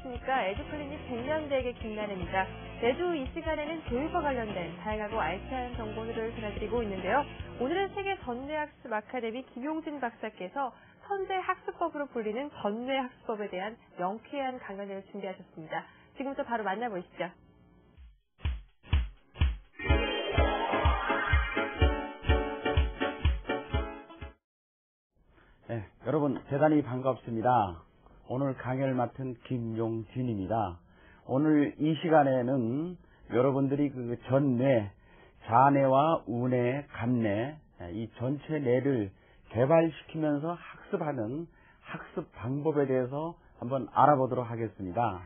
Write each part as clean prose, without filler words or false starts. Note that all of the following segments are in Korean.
안녕하십니까. 에듀클리닉 백년대학의 김나래입니다. 매주 이 시간에는 교육과 관련된 다양하고 알찬 정보들을 전해드리고 있는데요. 오늘은 세계 전뇌학습 아카데미 김용진 박사께서 선제학습법으로 불리는 전뇌학습법에 대한 명쾌한 강연을 준비하셨습니다. 지금부터 바로 만나보시죠. 네, 여러분 대단히 반갑습니다. 오늘 강연을 맡은 김용진입니다. 오늘 이 시간에는 여러분들이 그 전뇌, 자뇌와 우뇌, 간뇌 이 전체 뇌를 개발시키면서 학습하는 학습 방법에 대해서 한번 알아보도록 하겠습니다.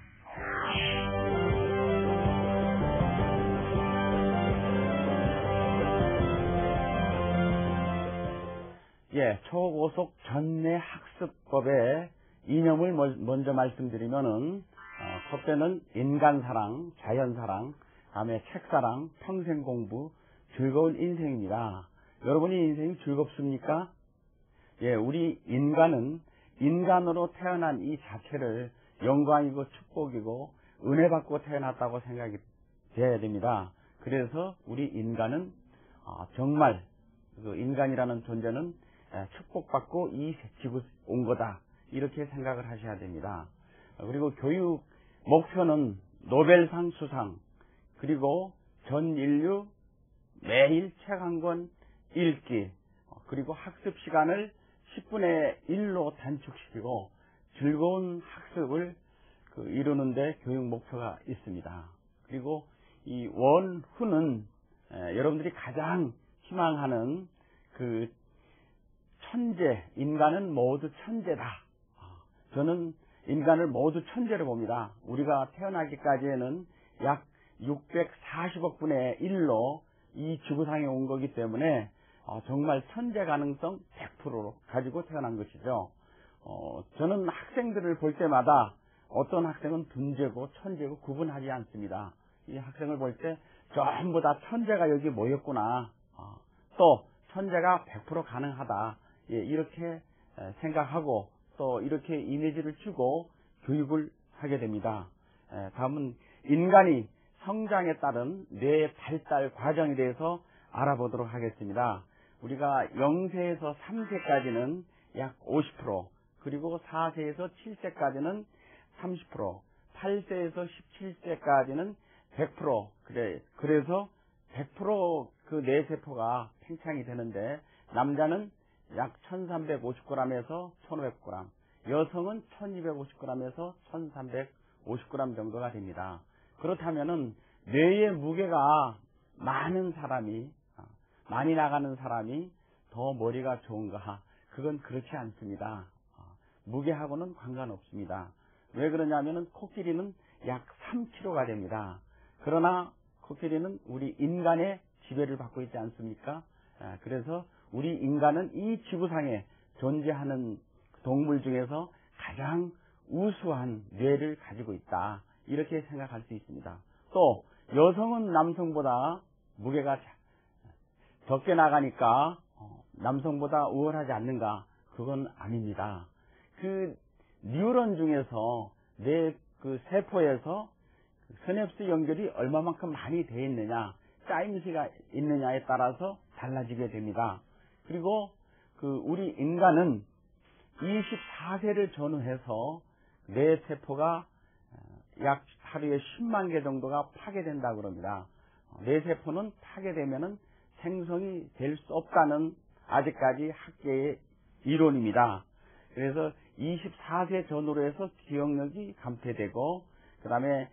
초고속 전뇌 학습법의 이념을 먼저 말씀드리면은 첫째는 인간사랑, 자연사랑, 다음에 책사랑, 평생공부, 즐거운 인생입니다. 여러분이 인생이 즐겁습니까? 우리 인간은 인간으로 태어난 이 자체를 영광이고 축복이고 은혜 받고 태어났다고 생각이 돼야 됩니다. 그래서 우리 인간은 정말 그 인간이라는 존재는 축복받고 이 지구에 온 거다, 이렇게 생각을 하셔야 됩니다. 그리고 교육 목표는 노벨상 수상, 그리고 전 인류 매일 책 한 권 읽기, 그리고 학습 시간을 10분의 1로 단축시키고 즐거운 학습을 이루는데 교육 목표가 있습니다. 그리고 이 원후는 여러분들이 가장 희망하는 그 천재, 인간은 모두 천재다. 저는 인간을 모두 천재로 봅니다. 우리가 태어나기까지에는 약 640억 분의 1로 이 지구상에 온 거기 때문에 정말 천재 가능성 100%로 가지고 태어난 것이죠. 저는 학생들을 볼 때마다 어떤 학생은 둔재고 천재고 구분하지 않습니다. 이 학생을 볼 때 전부 다 천재가 여기 모였구나, 또 천재가 100% 가능하다, 이렇게 생각하고 또 이렇게 이미지를 주고 교육을 하게 됩니다. 다음은 인간이 성장에 따른 뇌 발달 과정에 대해서 알아보도록 하겠습니다. 우리가 0세에서 3세까지는 약 50%, 그리고 4세에서 7세까지는 30%, 8세에서 17세까지는 100%, 그래서 100% 그 뇌세포가 팽창이 되는데, 남자는 약 1350g에서 1500g, 여성은 1250g에서 1350g 정도가 됩니다. 그렇다면은 뇌의 무게가 많은 사람이, 많이 나가는 사람이 더 머리가 좋은가? 그건 그렇지 않습니다. 무게하고는 관계없습니다. 왜 그러냐면은 코끼리는 약 3kg가 됩니다. 그러나 코끼리는 우리 인간의 지배를 받고 있지 않습니까? 그래서 우리 인간은 이 지구상에 존재하는 동물 중에서 가장 우수한 뇌를 가지고 있다, 이렇게 생각할 수 있습니다. 또 여성은 남성보다 무게가 적게 나가니까 남성보다 우월하지 않는가? 그건 아닙니다. 그 뉴런 중에서 뇌 그 세포에서 스냅스 연결이 얼마만큼 많이 되어 있느냐, 짜임새가 있느냐에 따라서 달라지게 됩니다. 그리고 우리 인간은 24세를 전후해서 뇌 세포가 약 하루에 10만 개 정도가 파괴된다고 합니다. 뇌 세포는 파괴되면은 생성이 될 수 없다는 아직까지 학계의 이론입니다. 그래서 24세 전후로 해서 기억력이 감퇴되고, 그 다음에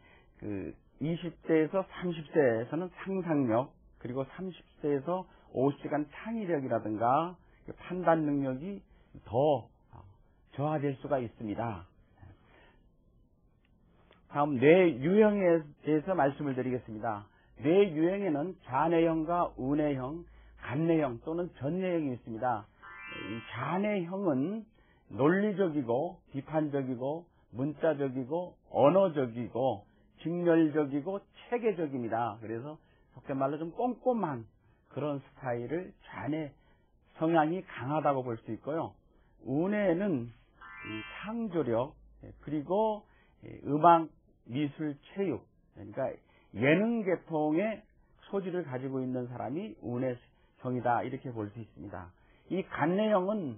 20세에서 30세에서는 상상력, 그리고 30세에서 50시간 창의력이라든가 판단 능력이 더 저하될 수가 있습니다. 다음 뇌 유형에 대해서 말씀을 드리겠습니다. 뇌 유형에는 자뇌형과 우뇌형, 간뇌형 또는 전뇌형이 있습니다. 이 자뇌형은 논리적이고 비판적이고 문자적이고 언어적이고 직렬적이고 체계적입니다. 그래서 속된 말로 좀 꼼꼼한 그런 스타일을 자뇌 성향이 강하다고 볼 수 있고요. 우뇌는 창조력, 그리고 음악, 미술, 체육, 그러니까 예능 계통의 소질을 가지고 있는 사람이 운해형이다 이렇게 볼 수 있습니다. 이 간내형은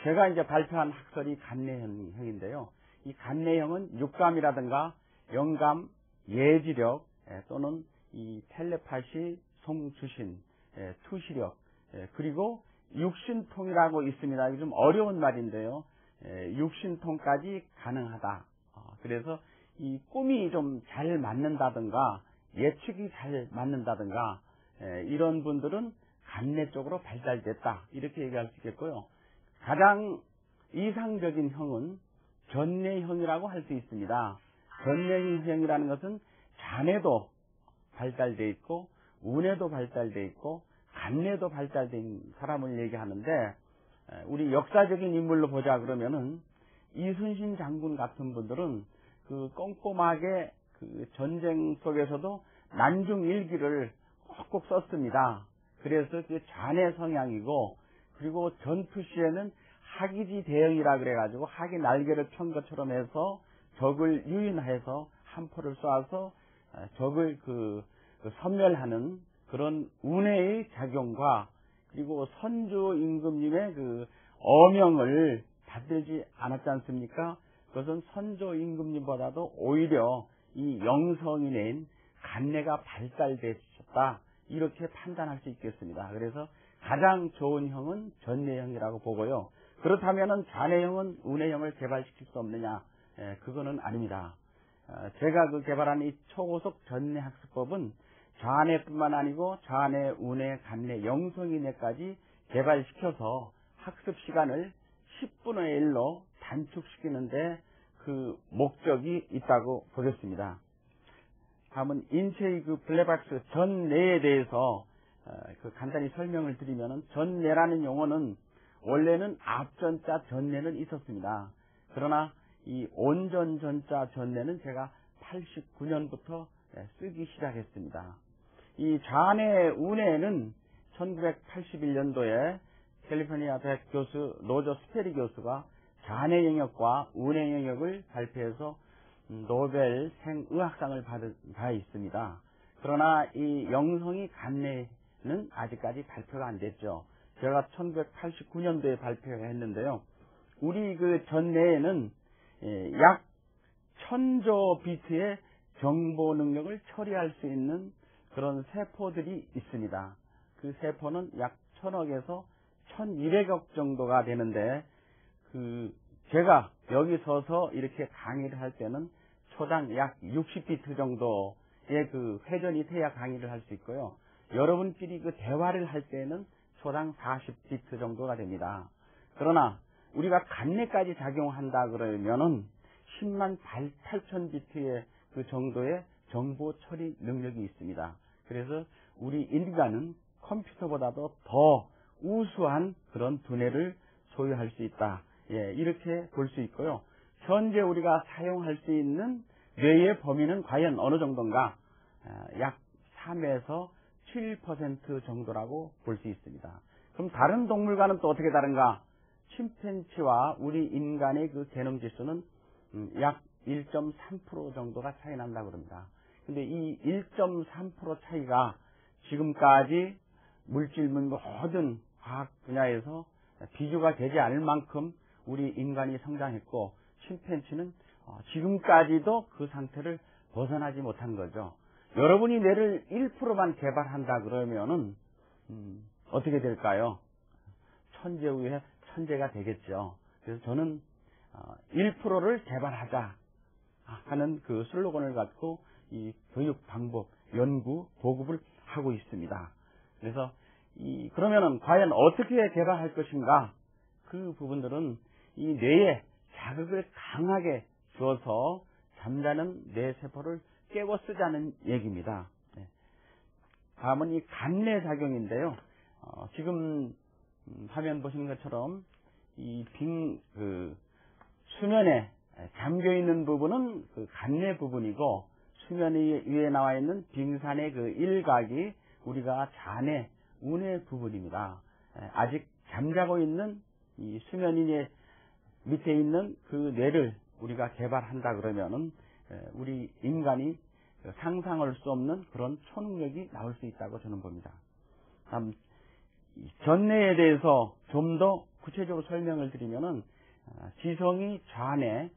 제가 이제 발표한 학설이 간내형인데요. 이 간내형은 육감이라든가 영감, 예지력 또는 이 텔레파시, 송주신, 투시력 그리고 육신통이라고 있습니다. 이게 좀 어려운 말인데요. 육신통까지 가능하다. 그래서 이 꿈이 좀 잘 맞는다든가 예측이 잘 맞는다든가 이런 분들은 간내 쪽으로 발달됐다 이렇게 얘기할 수 있겠고요. 가장 이상적인 형은 전내형이라고 할 수 있습니다. 전내형이라는 것은 잔에도 발달되어 있고 운에도 발달되어 있고 간내도 발달된 사람을 얘기하는데 우리 역사적인 인물로 보자 그러면은 이순신 장군 같은 분들은 그 꼼꼼하게 그 전쟁 속에서도 난중 일기를 꼭꼭 썼습니다. 그래서 그 잔해 성향이고 그리고 전투 시에는 하기지 대형이라 그래가지고 하기 날개를 편 것처럼 해서 적을 유인해서 함포를 쏘아서 적을 섬멸하는 그런 운해의 작용과 그리고 선조 임금님의 그 어명을 받들지 않았지 않습니까? 그것은 선조 임금님보다도 오히려 이 영성이 낸 간내가 발달됐다 이렇게 판단할 수 있겠습니다. 그래서 가장 좋은 형은 전내형이라고 보고요. 그렇다면은 잔해형은 운해형을 개발시킬 수 없느냐? 그거는 아닙니다. 제가 개발한 이 초고속 전내학습법은 잔해뿐만 아니고 잔해, 운해, 간내, 영성인해까지 개발시켜서 학습 시간을 10분의 1로 단축시키는데 그 목적이 있다고 보겠습니다. 다음은 인체의 블랙박스 전내에 대해서 간단히 설명을 드리면은 전내라는 용어는 원래는 앞전자 전내는 있었습니다. 그러나 이 온전전자 전내는 제가 89년부터 쓰기 시작했습니다. 이 잔해 운해는 1981년도에 캘리포니아 대학 교수 로저 스페리 교수가 잔해 영역과 운해 영역을 발표해서 노벨 생의학상을 받은 바 있습니다. 그러나 이 영성이 간내는 아직까지 발표가 안 됐죠. 제가 1989년도에 발표했는데요. 우리 그 전내에는 약 1000조 비트의 정보 능력을 처리할 수 있는 그런 세포들이 있습니다. 그 세포는 약 1000억에서 1200억 정도가 되는데 제가 여기 서서 이렇게 강의를 할 때는 초당 약 60비트 정도의 회전이 돼야 강의를 할 수 있고요. 여러분끼리 대화를 할 때는 초당 40비트 정도가 됩니다. 그러나 우리가 간내까지 작용한다 그러면은 10만 8,000비트의 그 정도의 정보 처리 능력이 있습니다. 그래서 우리 인간은 컴퓨터보다도 더 우수한 그런 두뇌를 소유할 수 있다. 이렇게 볼 수 있고요. 현재 우리가 사용할 수 있는 뇌의 범위는 과연 어느 정도인가? 약 3에서 7% 정도라고 볼 수 있습니다. 그럼 다른 동물과는 또 어떻게 다른가? 침팬지와 우리 인간의 그 개념 지수는 약 1.3% 정도가 차이 난다고 그럽니다. 근데 이 1.3% 차이가 지금까지 물질 모든 과학 분야에서 비교가 되지 않을 만큼 우리 인간이 성장했고 침팬지는 지금까지도 그 상태를 벗어나지 못한 거죠. 여러분이 뇌를 1%만 개발한다 그러면은 어떻게 될까요? 천재 위에 천재가 되겠죠. 그래서 저는 1%를 개발하자 하는 그 슬로건을 갖고 이 교육 방법, 연구, 보급을 하고 있습니다. 그래서 그러면은 과연 어떻게 개발할 것인가? 그 부분들은 이 뇌에 자극을 강하게 주어서 잠자는 뇌 세포를 깨워 쓰자는 얘기입니다. 다음은 이 간내 작용인데요. 지금 화면 보시는 것처럼 이 수면에 잠겨 있는 부분은 그 간내 부분이고 수면 위에 나와 있는 빙산의 그 일각이 우리가 잔해, 운해 부분입니다. 아직 잠자고 있는 이 수면인의 밑에 있는 그 뇌를 우리가 개발한다 그러면은 우리 인간이 상상할 수 없는 그런 초능력이 나올 수 있다고 저는 봅니다. 다음 전뇌에 대해서 좀 더 구체적으로 설명을 드리면은 지성이 좌뇌,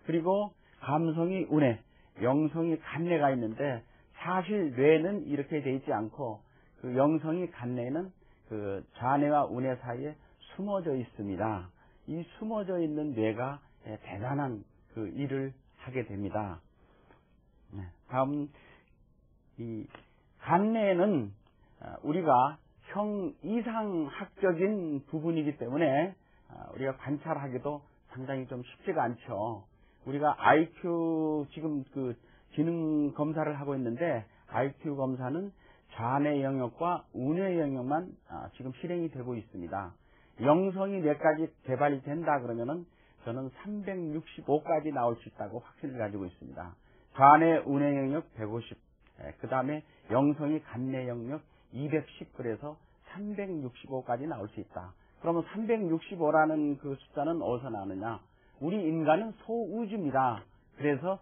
그리고 감성이 우뇌, 영성이 간뇌가 있는데 사실 뇌는 이렇게 돼 있지 않고 그 영성이 간뇌는 그 좌뇌와 우뇌 사이에 숨어져 있습니다. 이 숨어져 있는 뇌가 대단한 그 일을 하게 됩니다. 다음 이 간뇌는 우리가 형 이상학적인 부분이기 때문에 우리가 관찰하기도 상당히 좀 쉽지가 않죠. 우리가 IQ 지금 그 지능 검사를 하고 있는데 IQ 검사는 좌뇌 영역과 우뇌 영역만 지금 실행이 되고 있습니다. 영성이 몇 가지 개발이 된다 그러면은 저는 365까지 나올 수 있다고 확신을 가지고 있습니다. 좌뇌 우뇌 영역 150, 그 다음에 영성이 간뇌 영역 210, 그래서 365까지 나올 수 있다. 그러면 365라는 그 숫자는 어디서 나느냐? 우리 인간은 소우주입니다. 그래서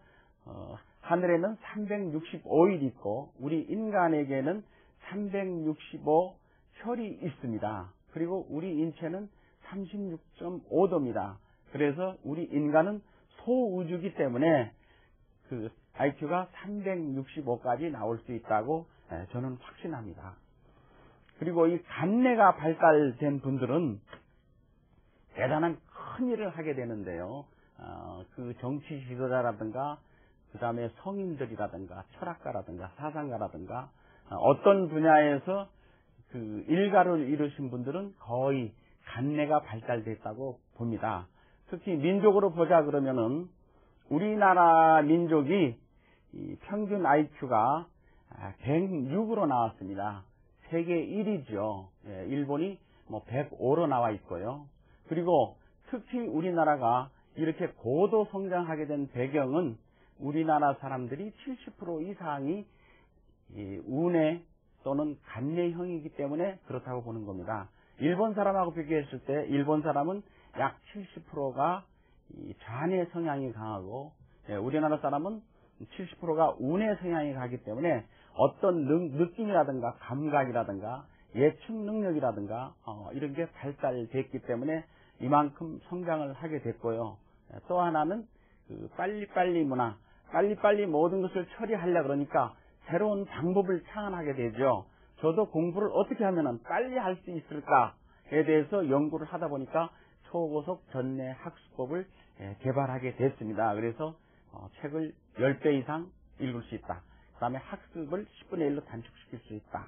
하늘에는 365일 있고 우리 인간에게는 365혈이 있습니다. 그리고 우리 인체는 36.5도입니다. 그래서 우리 인간은 소우주이기 때문에 그 IQ가 365까지 나올 수 있다고 저는 확신합니다. 그리고 이 간뇌가 발달된 분들은 대단한 큰 일을 하게 되는데요. 그 정치 지도자라든가 그 다음에 성인들이라든가 철학가라든가 사상가라든가 어떤 분야에서 그 일가를 이루신 분들은 거의 간뇌가 발달됐다고 봅니다. 특히 민족으로 보자 그러면은 우리나라 민족이 이 평균 IQ가 106으로 나왔습니다. 세계 1위죠. 일본이 뭐 105로 나와 있고요. 그리고 특히 우리나라가 이렇게 고도 성장하게 된 배경은 우리나라 사람들이 70% 이상이 우뇌 또는 간뇌형이기 때문에 그렇다고 보는 겁니다. 일본 사람하고 비교했을 때 일본 사람은 약 70%가 좌뇌 성향이 강하고 우리나라 사람은 70%가 우뇌 성향이 강하기 때문에 어떤 느낌이라든가 감각이라든가 예측 능력이라든가 이런 게 발달됐기 때문에 이만큼 성장을 하게 됐고요. 또 하나는 그 빨리빨리 문화, 빨리빨리 모든 것을 처리하려 그러니까 새로운 방법을 창안하게 되죠. 저도 공부를 어떻게 하면 빨리 할 수 있을까에 대해서 연구를 하다 보니까 초고속 전뇌 학습법을 개발하게 됐습니다. 그래서 책을 10배 이상 읽을 수 있다. 그 다음에 학습을 10분의 1로 단축시킬 수 있다.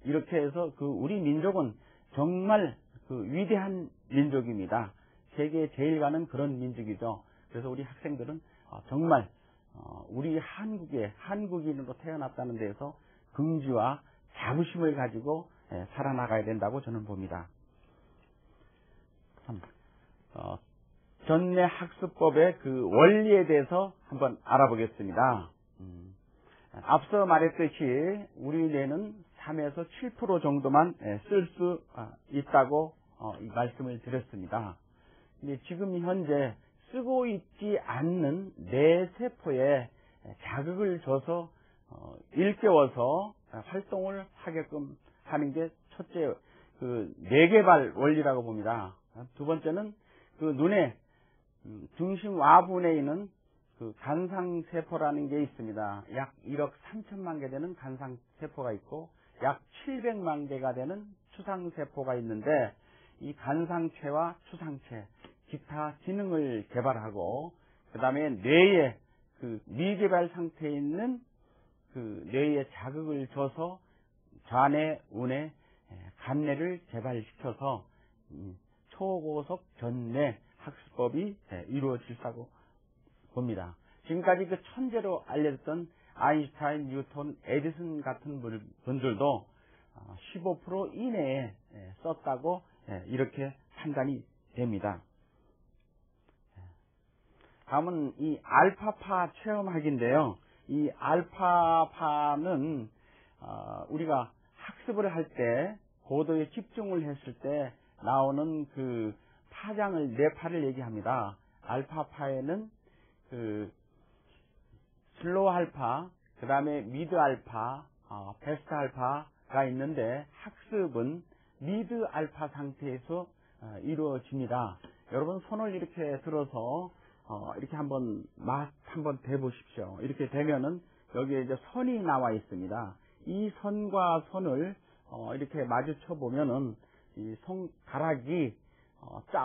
이렇게 해서 그 우리 민족은 정말 그 위대한 민족입니다. 세계에 제일 가는 그런 민족이죠. 그래서 우리 학생들은 정말 우리 한국인으로 태어났다는 데에서 긍지와 자부심을 가지고 살아나가야 된다고 저는 봅니다. 전뇌 학습법의 그 원리에 대해서 한번 알아보겠습니다. 앞서 말했듯이 우리 뇌는 3에서 7% 정도만 쓸 수 있다고 말씀을 드렸습니다. 근데 지금 현재 쓰고 있지 않는 뇌세포에 자극을 줘서 일깨워서 활동을 하게끔 하는 게 첫째 그 뇌개발 원리라고 봅니다. 두 번째는 그 눈의 중심 와분에 있는 그 간상세포라는 게 있습니다. 약 1억 3천만 개 되는 간상세포가 있고 약 700만 개가 되는 추상세포가 있는데 이 간상체와 추상체, 기타 기능을 개발하고 그 다음에 뇌에 그 미개발 상태에 있는 그 뇌에 자극을 줘서 좌뇌, 우뇌, 간뇌를 개발시켜서 초고속 전뇌 학습법이 이루어질다고 봅니다. 지금까지 그 천재로 알려졌던 아인슈타인, 뉴턴, 에디슨 같은 분들도 15% 이내에 썼다고 이렇게 판단이 됩니다. 다음은 이 알파파 체험학인데요. 이 알파파는 우리가 학습을 할 때 고도에 집중을 했을 때 나오는 그 파장을 뇌파를 얘기합니다. 알파파에는 그 슬로우 알파, 그 다음에 미드 알파, 베스트 알파가 있는데 학습은 미드 알파 상태에서 이루어집니다. 여러분 손을 이렇게 들어서 이렇게 한번 대보십시오. 이렇게 되면은 여기에 이제 선이 나와 있습니다. 이 선과 선을 이렇게 마주쳐 보면은 이 손가락이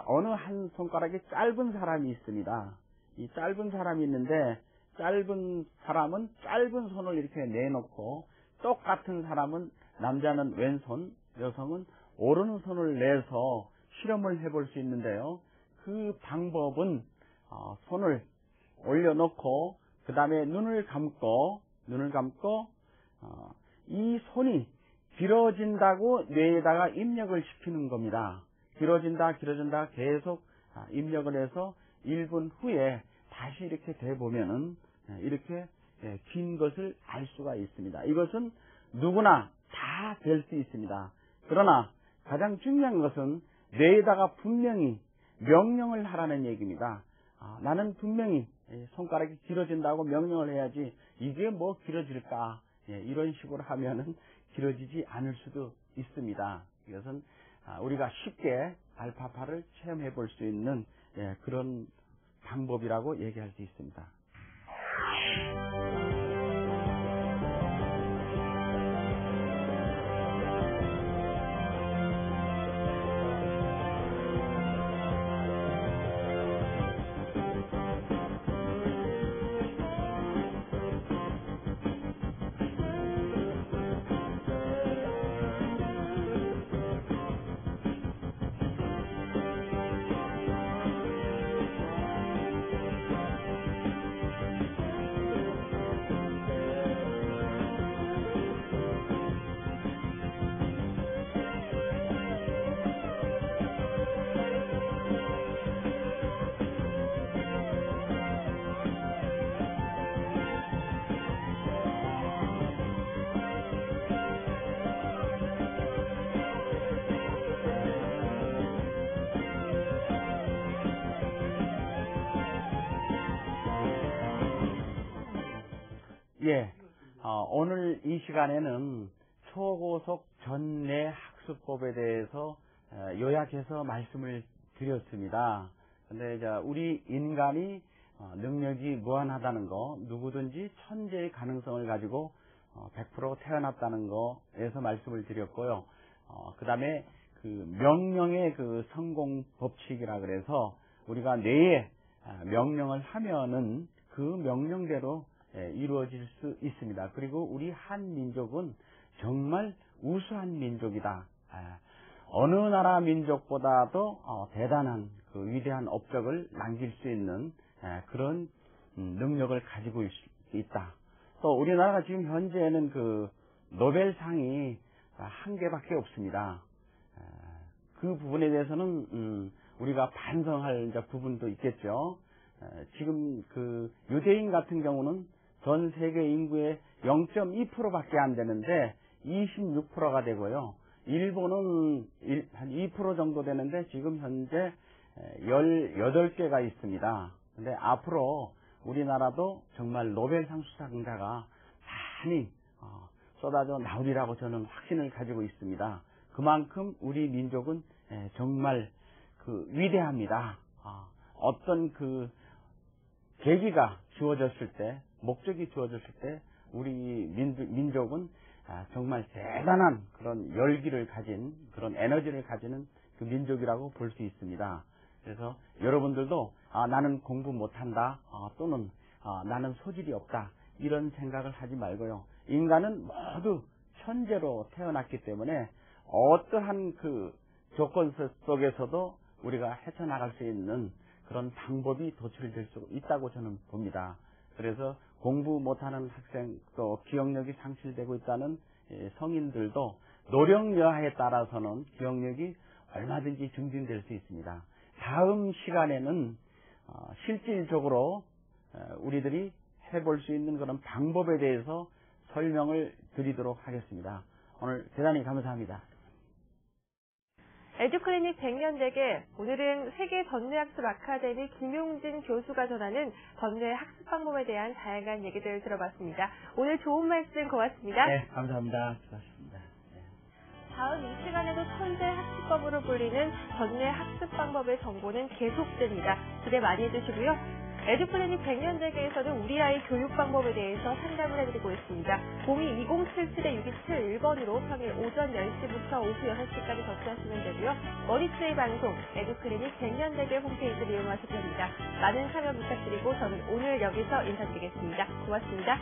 어느 한 손가락이 짧은 사람이 있습니다. 이 짧은 사람이 있는데 짧은 사람은 짧은 손을 이렇게 내놓고 똑같은 사람은 남자는 왼손, 여성은 오른손을 내서 실험을 해볼 수 있는데요. 그 방법은 손을 올려놓고 그 다음에 눈을 감고 이 손이 길어진다고 뇌에다가 입력을 시키는 겁니다. 길어진다 계속 입력을 해서 1분 후에 다시 이렇게 돼보면은 이렇게 긴 것을 알 수가 있습니다. 이것은 누구나 다 될 수 있습니다. 그러나 가장 중요한 것은 뇌에다가 분명히 명령을 하라는 얘기입니다. 나는 분명히 손가락이 길어진다고 명령을 해야지 이게 뭐 길어질까 이런 식으로 하면은 길어지지 않을 수도 있습니다. 이것은 우리가 쉽게 알파파를 체험해 볼 수 있는 그런 방법이라고 얘기할 수 있습니다. 오늘 이 시간에는 초고속 전내 학습법에 대해서 요약해서 말씀을 드렸습니다. 근데 이제 우리 인간이 능력이 무한하다는 거, 누구든지 천재의 가능성을 가지고 100% 태어났다는 거에서 말씀을 드렸고요. 그 다음에 그 명령의 그 성공 법칙이라 그래서 우리가 뇌에 명령을 하면은 그 명령대로 이루어질 수 있습니다. 그리고 우리 한민족은 정말 우수한 민족이다. 어느 나라 민족보다도 대단한 그 위대한 업적을 남길 수 있는 그런 능력을 가지고 있다. 또 우리나라가 지금 현재는 그 노벨상이 한 개밖에 없습니다. 그 부분에 대해서는 우리가 반성할 부분도 있겠죠. 지금 그 유대인 같은 경우는 전 세계 인구의 0.2%밖에 안 되는데 26%가 되고요. 일본은 한 2% 정도 되는데 지금 현재 18개가 있습니다. 근데 앞으로 우리나라도 정말 노벨상 수상자가 많이 쏟아져 나오리라고 저는 확신을 가지고 있습니다. 그만큼 우리 민족은 정말 그 위대합니다. 어떤 그 계기가 주어졌을 때, 목적이 주어졌을 때 우리 민족은 정말 대단한 그런 열기를 가진, 그런 에너지를 가지는 그 민족이라고 볼 수 있습니다. 그래서 여러분들도 나는 공부 못한다, 또는 나는 소질이 없다, 이런 생각을 하지 말고요. 인간은 모두 천재로 태어났기 때문에 어떠한 그 조건 속에서도 우리가 헤쳐나갈 수 있는 그런 방법이 도출될 수 있다고 저는 봅니다. 그래서 공부 못하는 학생, 또 기억력이 상실되고 있다는 성인들도 노력 여하에 따라서는 기억력이 얼마든지 증진될 수 있습니다. 다음 시간에는 실질적으로 우리들이 해볼 수 있는 그런 방법에 대해서 설명을 드리도록 하겠습니다. 오늘 대단히 감사합니다. 에듀클리닉 100년대계, 오늘은 세계 전뇌학습 아카데미 김용진 교수가 전하는 전뇌 학습 방법에 대한 다양한 얘기들을 들어봤습니다. 오늘 좋은 말씀 고맙습니다. 네, 감사합니다. 수고하셨습니다. 다음 이 시간에도 천재 학습법으로 불리는 전뇌 학습 방법의 정보는 계속됩니다. 기대 많이 해주시고요. 에듀플래닛 100년대계에서는 우리 아이 교육 방법에 대해서 상담을 해드리고 있습니다. 02-2077-6271번으로 평일 오전 10시부터 오후 6시까지 접수하시면 되고요. 머니투데이 방송, 에듀플래닛 100년대계 홈페이지를 이용하셔도 됩니다. 많은 참여 부탁드리고 저는 오늘 여기서 인사드리겠습니다. 고맙습니다.